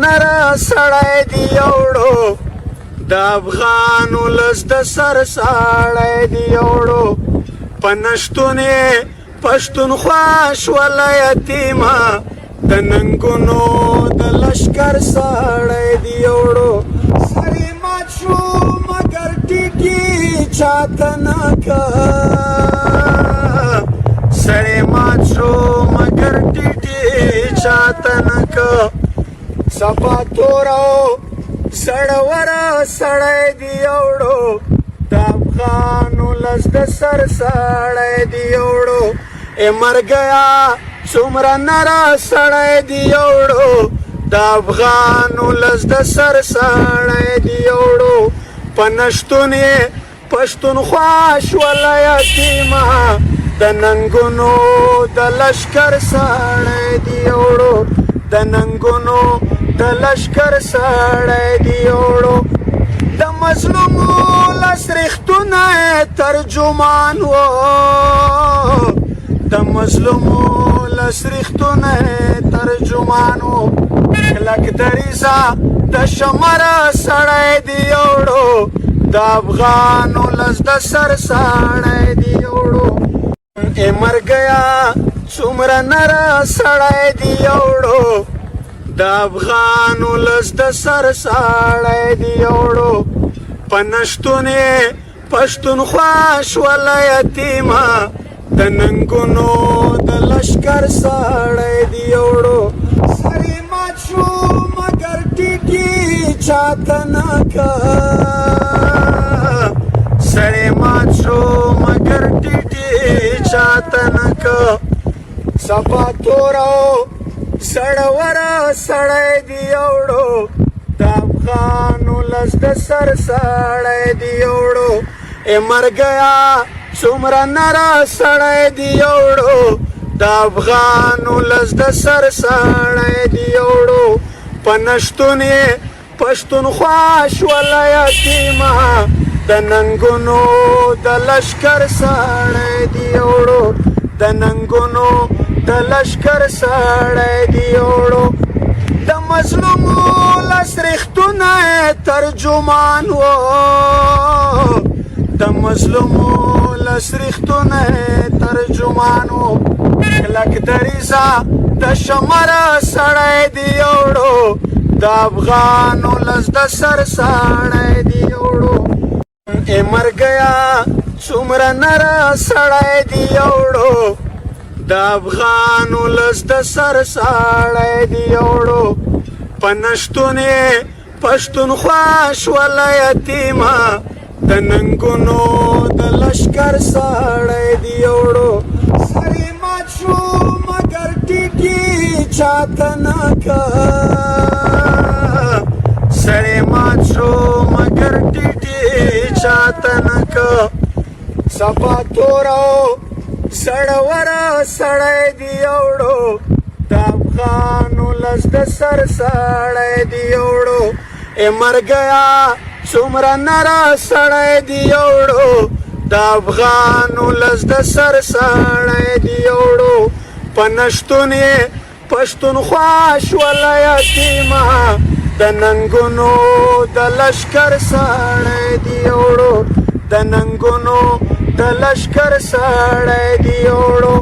نره سړی دی یوړو د افغان ولس د سر ساړی دی یوړو په نشتون یې پښتونخوا شوله یتیمه د ننګونو د لشکر ساړی دی یوړو سر یې مات شو مګر ټیټي چاته نه که سر یې مات شو مګر ټیټي چاته نه که صفا توره سړوره سړی دی یوړو د افغان ولس د سر ساړی دی یوړو ای مرګیا څومره نره سړی دی یوړو د افغان ولس د سر ساړی دی یوړو په نشتون یې پښتونخوا شوله یتیمه د ننګونو د لشکر ساړی دی یوړو د ننګونو د لشکر ساړی دی یوړو د مظلومو لس ریښتونه ترجمان و د مظلومو لس ریښتونه ترجمان و کلک دریزه د شمره سړی دی یوړو د افغان ولس د سر ساړی دی یوړو ای مرګیا څومره نره سړی دی یوړو د افغان ولس د سر ساړی دی یوړو په نشتون یې پښتونخوا شوله یتیمه د ننګونو د لشکر ساړی دی یوړو سر یې مات شو مګر ټیټي چاته نه که سر یې مات شو مګر ټیټي چاته نه که صفا توره سړوره سړی دی یوړو د افغان ولس د سر ساړی دی یوړو ای مرګیا څومره نره سړی دی یوړو د افغان ولس د سر ساړی دی یوړو په نشتون یې پښتونخوا شوله یتیمه د ننګونو د لشکر ساړی دی یوړو د ننګونو د لشکر ساړی دی یوړو د مظلومو لس ریښتونه ترجمان و د مظلومو لس ریښتونه ترجمان و کلک دریزه د شمره سړی دی یوړو د افغان ولس د سر ساړی دی یوړو ای مرګیا څومره نره سړی دی یوړو د افغان ولس د سر ساړی دی یوړو په نشتون یې پښتونخوا شوله یتیمه د ننګونو د لشکر ساړی دی یوړو سر یې مات شو مګر ټیټي چاته نه که سر یې مات شو مګر ټیټي چاته نه که صفا توره سړوره سړی دی یوړو د افغان ولس د سر ساړی دی یوړو ای مرګیا څومره نره سړی دی یوړو د افغان ولس د سر ساړی دی یوړو په نشتون یې پښتونخوا شوله یتیمه د ننګونو د لشکر ساړی دی یوړو د ننګونو د لشکر ساړی دی یوړو